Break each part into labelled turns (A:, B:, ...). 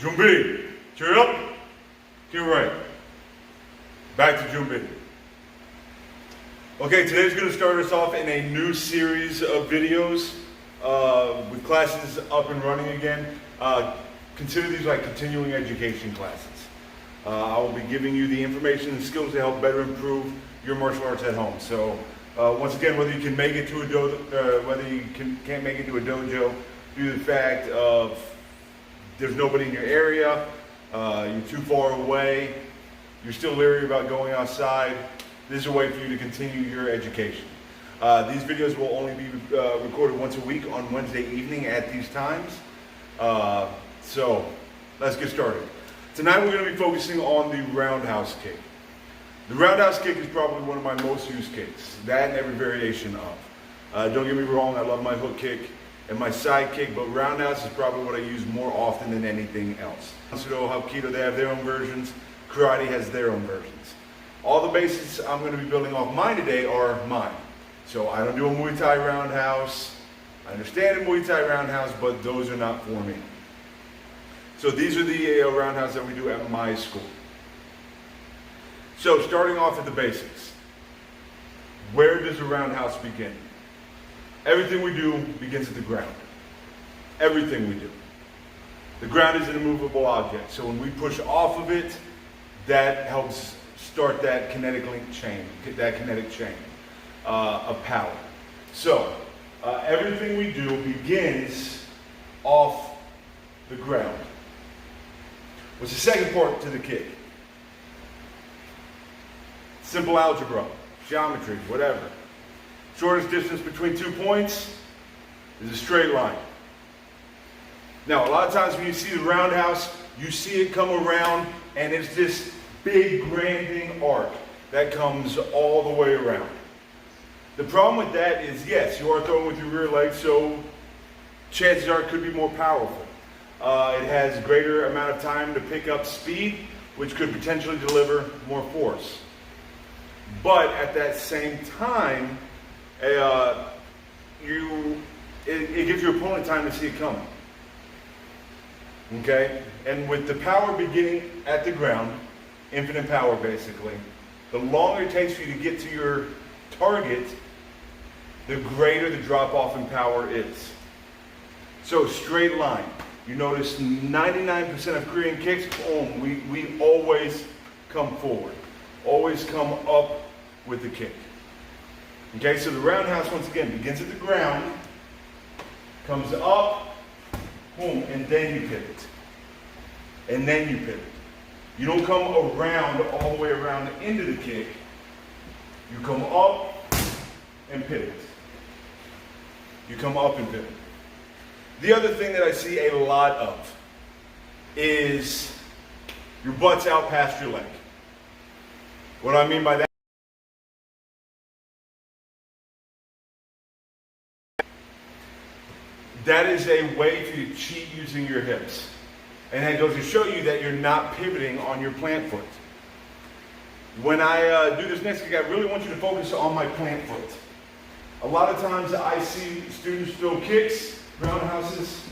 A: Jumbi, cheer up, to your right. Back to Jumbi. Okay, today's going to start us off in a new series of videos with classes up and running again. Consider these like continuing education classes. I will be giving you the information and skills to help better improve your martial arts at home. So once again, whether you can make it to a dojo, whether you can't make it to a dojo due to the fact of there's nobody in your area, you're too far away, you're still leery about going outside, this is a way for you to continue your education. These videos will only be recorded once a week on Wednesday evening at these times. So let's get started. Tonight we're going to be focusing on the roundhouse kick. The roundhouse kick is probably one of my most used kicks, that and every variation of. Don't get me wrong, I love my hook kick and my side kick, but roundhouse is probably what I use more often than anything else. Judo, Hapkido, they have their own versions. Karate has their own versions. All the basics I'm going to be building off mine today are mine. So I don't do a Muay Thai roundhouse. I understand a Muay Thai roundhouse, but those are not for me. So these are the roundhouse that we do at my school. So starting off at the basics. Where does a roundhouse begin? Everything we do begins at the ground. Everything we do. The ground is an immovable object, so when we push off of it, that helps start that kinetic chain of power. So everything we do begins off the ground. What's the second part to the kick? Simple algebra, geometry, whatever. Shortest distance between 2 points is a straight line. Now, a lot of times when you see the roundhouse, you see it come around and it's this big granding arc that comes all the way around. The problem with that is, yes, you are throwing with your rear leg, so chances are it could be more powerful. It has greater amount of time to pick up speed, which could potentially deliver more force. But at that same time, it gives your opponent time to see it coming. Okay? And with the power beginning at the ground, infinite power basically, the longer it takes for you to get to your target, the greater the drop off in power is. So straight line. You notice 99% of Korean kicks, boom, we always come forward. Always come up with the kick. Okay, so the roundhouse, once again, begins at the ground, comes up, boom, and then you pivot. And then you pivot. You don't come around, all the way around into the kick. You come up and pivot. You come up and pivot. The other thing that I see a lot of is your butt's out past your leg. What do I mean by that? That is a way for you to cheat using your hips. And that goes to show you that you're not pivoting on your plant foot. When I do this next kick, I really want you to focus on my plant foot. A lot of times I see students throw kicks, roundhouses,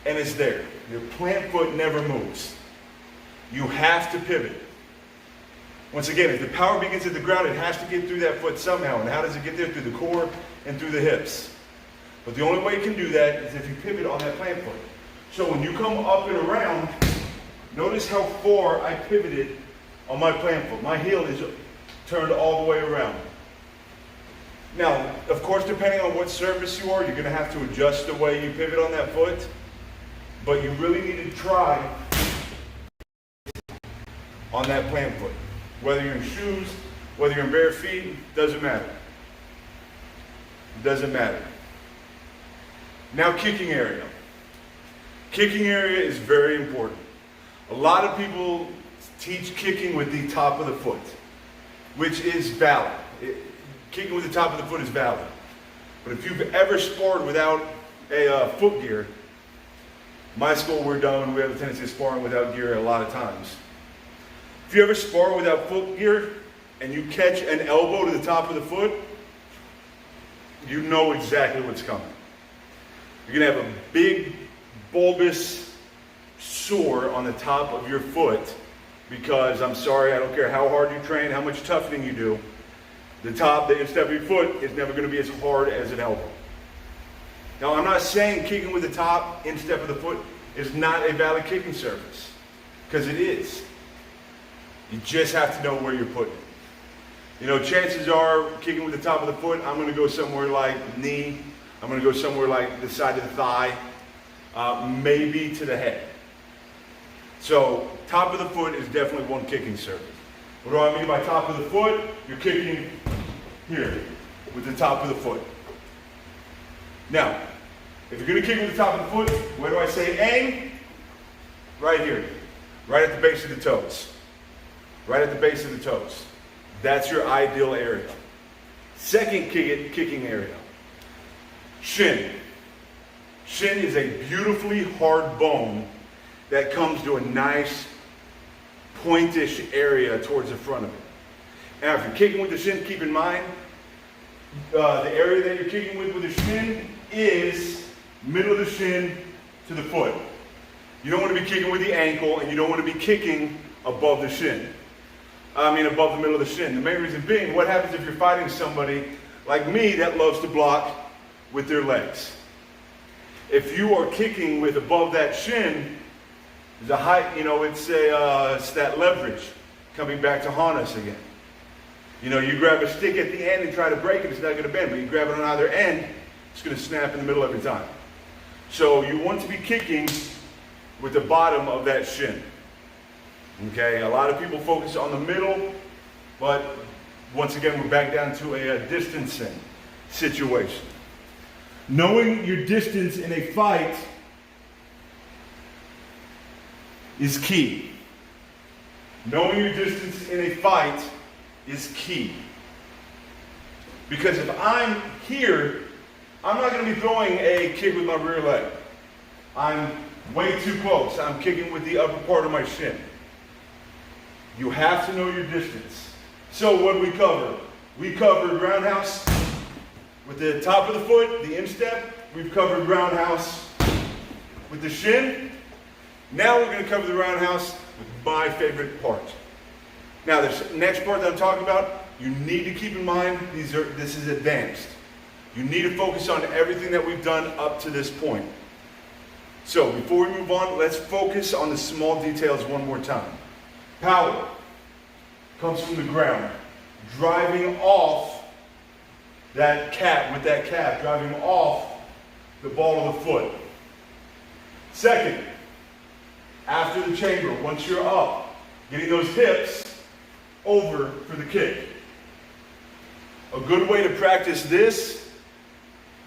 A: and it's there. Your plant foot never moves. You have to pivot. Once again, if the power begins at the ground, it has to get through that foot somehow. And how does it get there? Through the core and through the hips. But the only way you can do that is if you pivot on that plant foot. So when you come up and around, notice how far I pivoted on my plant foot. My heel is turned all the way around. Now, of course, depending on what surface you are, you're going to have to adjust the way you pivot on that foot. But you really need to try on that plant foot. Whether you're in shoes, whether you're in bare feet, doesn't matter. It doesn't matter. Now, kicking area. Kicking area is very important. A lot of people teach kicking with the top of the foot, which is valid. Kicking with the top of the foot is valid. But if you've ever sparred without a foot gear, my school we have a tendency of sparring without gear a lot of times. If you ever spar without foot gear and you catch an elbow to the top of the foot, you know exactly what's coming. You're going to have a big, bulbous, sore on the top of your foot because, I'm sorry, I don't care how hard you train, how much toughening you do, the instep of your foot is never going to be as hard as an elbow. Now, I'm not saying kicking with the top instep of the foot is not a valid kicking surface, because it is. You just have to know where you're putting it. You know, chances are, kicking with the top of the foot, I'm going to go somewhere like the knee, I'm going to go somewhere like the side of the thigh, maybe to the head. So, top of the foot is definitely one kicking surface. What do I mean by top of the foot? You're kicking here with the top of the foot. Now, if you're going to kick with the top of the foot, where do I say aim? Right here, right at the base of the toes. Right at the base of the toes. That's your ideal area. Second kicking area, shin. Shin is a beautifully hard bone that comes to a nice pointish area towards the front of it. Now, if you're kicking with the shin, keep in mind, the area that you're kicking with the shin is middle of the shin to the foot. You don't want to be kicking with the ankle, and you don't want to be kicking above the shin. Above the middle of the shin. The main reason being, what happens if you're fighting somebody like me that loves to block with their legs? If you are kicking with above that shin, the height, it's that leverage coming back to haunt us again. You grab a stick at the end and try to break it, it's not going to bend, but you grab it on either end, it's going to snap in the middle every time. So you want to be kicking with the bottom of that shin. Okay, a lot of people focus on the middle, but once again, we're back down to a distancing situation. Knowing your distance in a fight is key. Knowing your distance in a fight is key. Because if I'm here, I'm not going to be throwing a kick with my rear leg. I'm way too close. I'm kicking with the upper part of my shin. You have to know your distance. So what did we cover? We covered roundhouse with the top of the foot, the instep. We've covered roundhouse with the shin. Now we're going to cover the roundhouse with my favorite part. Now this next part that I'm talking about, you need to keep in mind, this is advanced. You need to focus on everything that we've done up to this point. So before we move on, let's focus on the small details one more time. Power comes from the ground, driving off that calf, driving off the ball of the foot. Second, after the chamber, once you're up, getting those hips over for the kick. A good way to practice this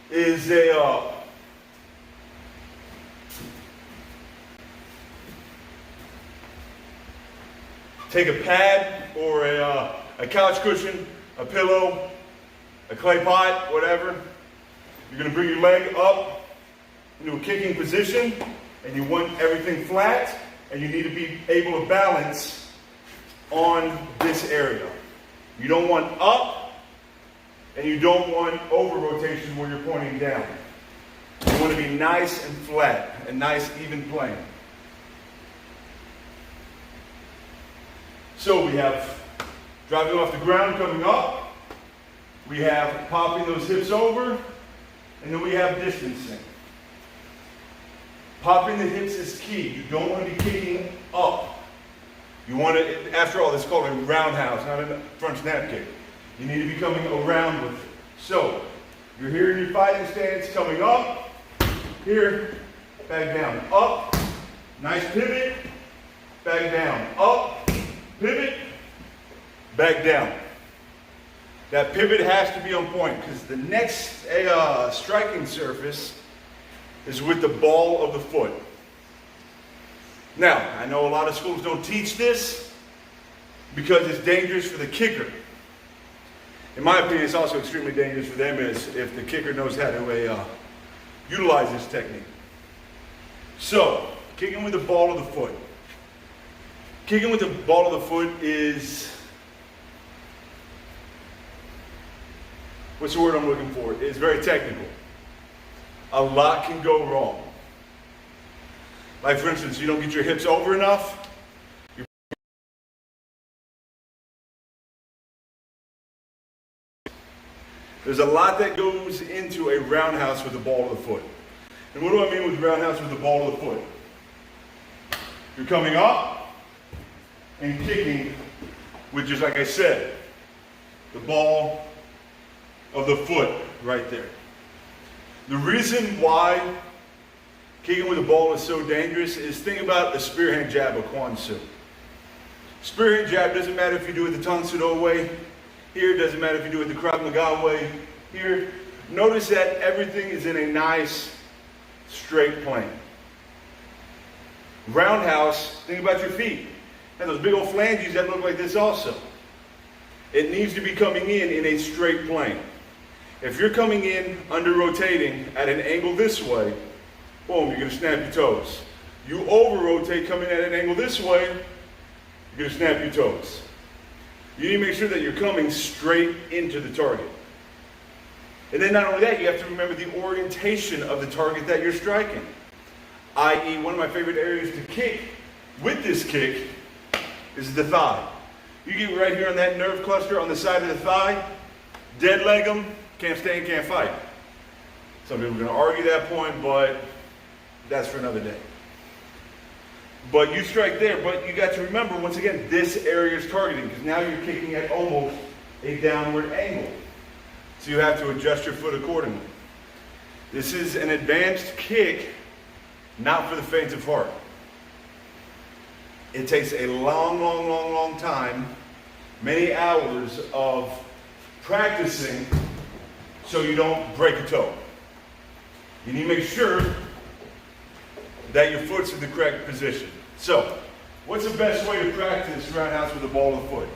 A: is take a pad or a couch cushion, a pillow, a clay pot, whatever. You're going to bring your leg up into a kicking position, and you want everything flat, and you need to be able to balance on this area. You don't want up, and you don't want over rotation where you're pointing down. You want to be nice and flat, a nice even plane. So we have driving off the ground coming up, we have popping those hips over, and then we have distancing. Popping the hips is key. You don't want to be kicking up. You want to, after all, this is called a roundhouse, not a front snap kick. You need to be coming around with it. So, you're here in your fighting stance, coming up, here, back down, up, nice pivot, back down, up, pivot, back down. That pivot has to be on point because the next striking surface is with the ball of the foot. Now, I know a lot of schools don't teach this because it's dangerous for the kicker. In my opinion, it's also extremely dangerous for them if the kicker knows how to utilize this technique. So, kicking with the ball of the foot. Kicking with the ball of the foot is, what's the word I'm looking for? It's very technical. A lot can go wrong. Like for instance, you don't get your hips over enough. There's a lot that goes into a roundhouse with the ball of the foot. And what do I mean with roundhouse with the ball of the foot? You're coming up and kicking with, just like I said, the ball of the foot right there. The reason why kicking with the ball is so dangerous is, think about a spearhand jab or Kwan Su. Spearhand jab doesn't matter if you do it the Tang Soo Do way. Here, it doesn't matter if you do it the Krav Maga way. Here, notice that everything is in a nice straight plane. Roundhouse, think about your feet. And those big old phalanges that look like this also. It needs to be coming in a straight plane. If you're coming in under rotating at an angle this way, boom, you're going to snap your toes. You over rotate coming at an angle this way, you're going to snap your toes. You need to make sure that you're coming straight into the target. And then not only that, you have to remember the orientation of the target that you're striking. I.e., one of my favorite areas to kick with this kick is the thigh. You get right here on that nerve cluster on the side of the thigh, dead leg them, can't stand, can't fight. Some people are going to argue that point, but that's for another day. But you strike there, but you got to remember, once again, this area is targeting, because now you're kicking at almost a downward angle. So you have to adjust your foot accordingly. This is an advanced kick, not for the faint of heart. It takes a long time, many hours of practicing so you don't break a toe. You need to make sure that your foot's in the correct position. So, what's the best way to practice roundhouse with the ball of the foot?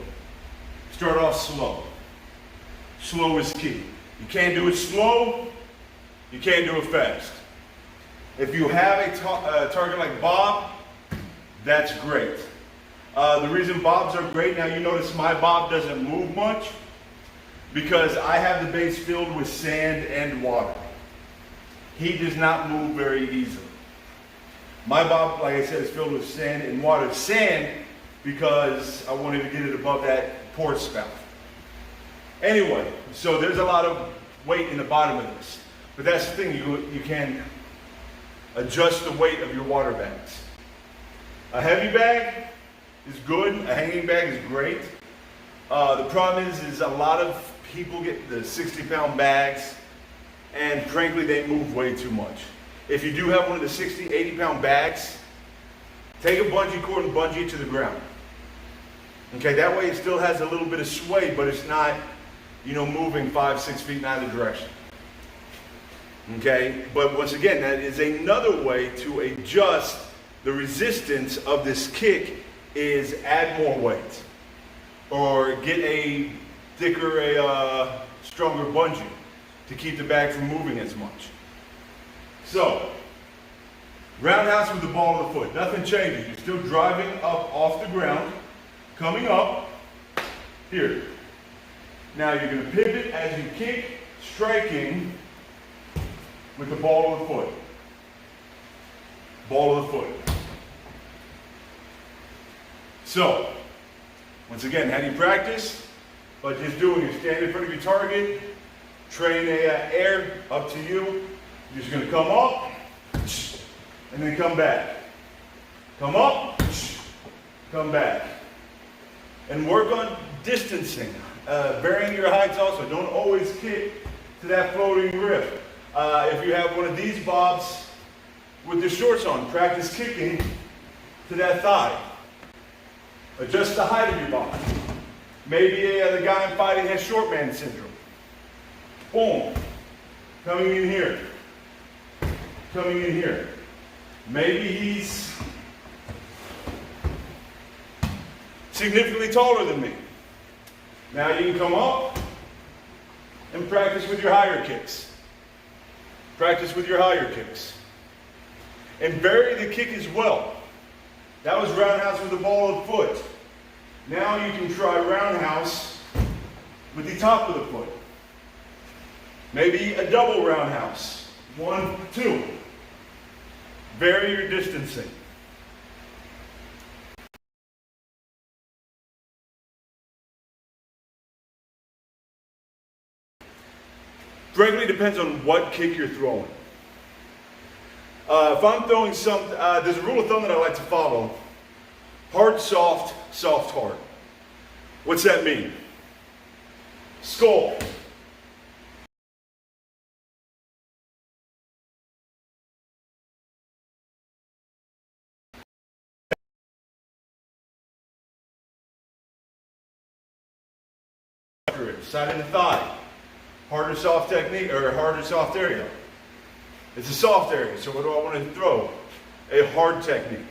A: Start off slow. Slow is key. You can't do it slow, you can't do it fast. If you have a target like Bob, that's great. The reason Bobs are great, now you notice my Bob doesn't move much because I have the base filled with sand and water. He does not move very easily. My Bob, like I said, is filled with sand and water. Sand because I wanted to get it above that port spout. Anyway, so there's a lot of weight in the bottom of this. But that's the thing, you can adjust the weight of your water bags. A heavy bag is good, a hanging bag is great. The problem is a lot of people get the 60-pound bags, and frankly, they move way too much. If you do have one of the 60, 80-pound bags, take a bungee cord and bungee it to the ground. Okay, that way it still has a little bit of sway, but it's not, moving 5, 6 feet in either direction. Okay, but once again, that is another way to adjust the resistance of this kick, is add more weight or get a thicker, stronger bungee to keep the bag from moving as much. So, roundhouse with the ball of the foot. Nothing changes. You're still driving up off the ground, coming up here. Now you're going to pivot as you kick, striking with the ball of the foot. Ball of the foot. So, once again, how do you practice? By just doing it. Stand in front of your target, train air up to you. You're just going to come up, and then come back. Come up, come back. And work on distancing. Varying your heights also. Don't always kick to that floating grip. If you have one of these Bobs with the shorts on, practice kicking to that thigh. Adjust the height of your Bob. Maybe the guy I'm fighting has short man syndrome. Boom. Coming in here. Coming in here. Maybe he's significantly taller than me. Now you can come up and practice with your higher kicks. Practice with your higher kicks. And vary the kick as well. That was roundhouse with the ball of the foot. Now you can try roundhouse with the top of the foot. Maybe a double roundhouse. 1, 2. Vary your distancing. greatly depends on what kick you're throwing. If I'm throwing there's a rule of thumb that I like to follow. Hard, soft, soft, hard. What's that mean? Skull. Side of the thigh. Hard or soft technique, or hard or soft area. It's a soft area, so what do I want to throw? A hard technique.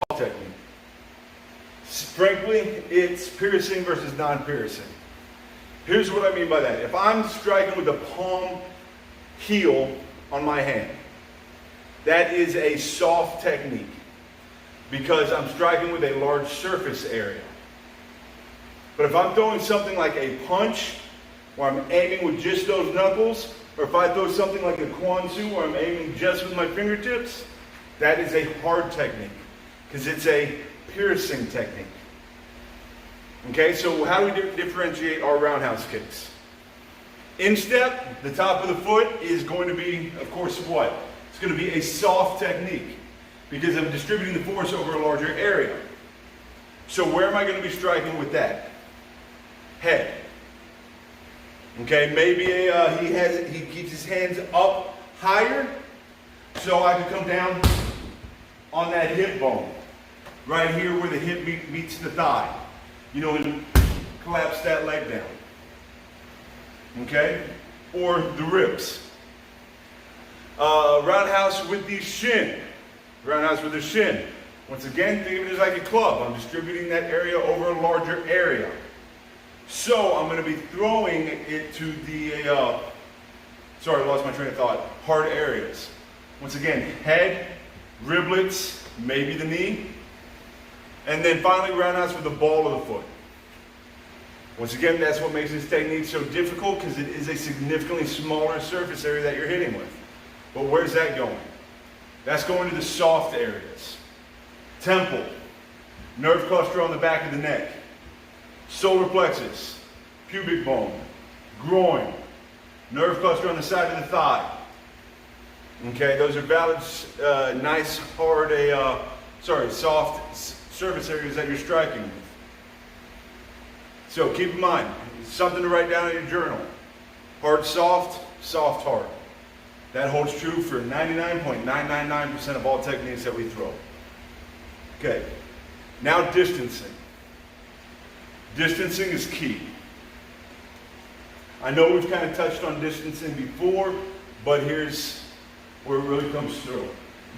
A: Soft technique. Frankly, it's piercing versus non-piercing. Here's what I mean by that. If I'm striking with a palm heel on my hand, that is a soft technique because I'm striking with a large surface area. But if I'm throwing something like a punch, where I'm aiming with just those knuckles, or if I throw something like a Kwanzu where I'm aiming just with my fingertips, that is a hard technique because it's a piercing technique. Okay, so how do we differentiate our roundhouse kicks? Instep, the top of the foot is going to be, of course, what? It's going to be a soft technique because I'm distributing the force over a larger area. So where am I going to be striking with that? Head. Okay, maybe he keeps his hands up higher, so I can come down on that hip bone, right here where the hip meets the thigh. You know, and collapse that leg down. Okay, or the ribs. Roundhouse with the shin. Roundhouse with the shin. Once again, think of it as like a club. I'm distributing that area over a larger area. So I'm going to be throwing it to the, sorry, I lost my train of thought, hard areas. Once again, head, riblets, maybe the knee. And then finally, roundhouse with the ball of the foot. Once again, that's what makes this technique so difficult because it is a significantly smaller surface area that you're hitting with. But where's that going? That's going to the soft areas. Temple, nerve cluster on the back of the neck, solar plexus, pubic bone, groin, nerve cluster on the side of the thigh. Okay, those are valid, nice, hard, soft surface areas that you're striking with. So keep in mind, something to write down in your journal. Hard, soft, soft, hard. That holds true for 99.999% of all techniques that we throw. Okay, now distancing. Distancing is key. I know we've kind of touched on distancing before, but here's where it really comes through.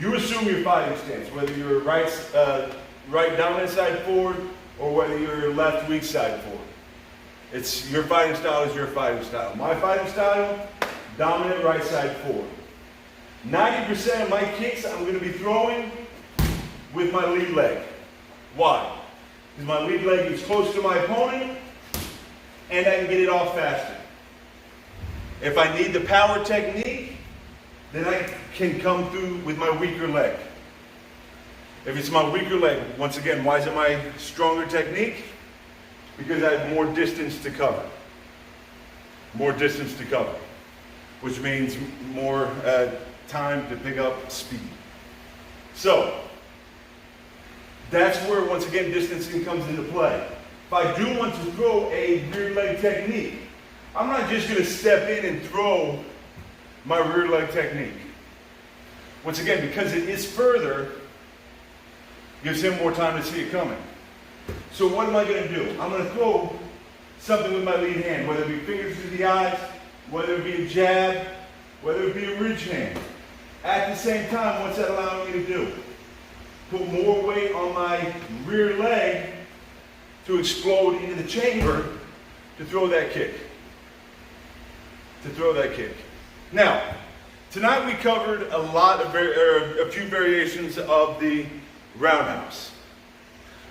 A: You assume your fighting stance, whether you're right dominant side forward or whether you're left weak side forward. It's your fighting style is your fighting style. My fighting style, dominant right side forward. 90% of my kicks I'm going to be throwing with my lead leg. Why? Because my lead leg is close to my opponent and I can get it off faster. If I need the power technique, then I can come through with my weaker leg. If it's my weaker leg, once again, why is it my stronger technique? Because I have more distance to cover. More distance to cover, which means more time to pick up speed. So, that's where, once again, distancing comes into play. If I do want to throw a rear leg technique, I'm not just going to step in and throw my rear leg technique. Once again, because it is further, gives him more time to see it coming. So what am I going to do? I'm going to throw something with my lead hand, whether it be fingers to the eyes, whether it be a jab, whether it be a ridge hand. At the same time, what's that allowing me to do? Put more weight on my rear leg to explode into the chamber to throw that kick. Now, tonight we covered a few variations of the roundhouse.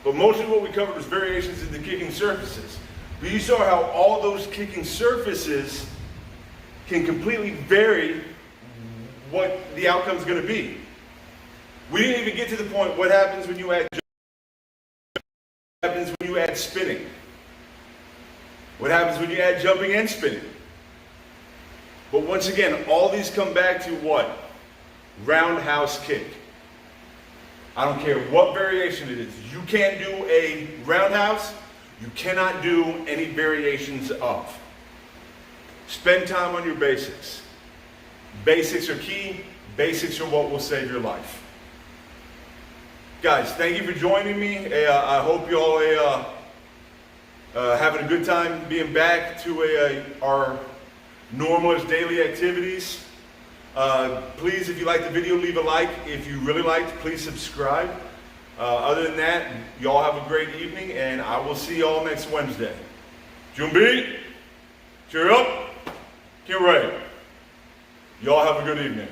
A: But mostly what we covered was variations in the kicking surfaces. But you saw how all those kicking surfaces can completely vary what the outcome is going to be. We didn't even get to the point what happens when you add spinning. What happens when you add jumping and spinning? But once again, all these come back to what? Roundhouse kick. I don't care what variation it is. You can't do a roundhouse. You cannot do any variations of. Spend time on your basics. Basics are key. Basics are what will save your life. Guys, thank you for joining me. I hope you all having a good time being back to our normal daily activities. Please, if you like the video, leave a like. If you really liked, please subscribe. Other than that, y'all have a great evening, and I will see y'all next Wednesday. Jumbi, cheer up, get ready. Y'all have a good evening.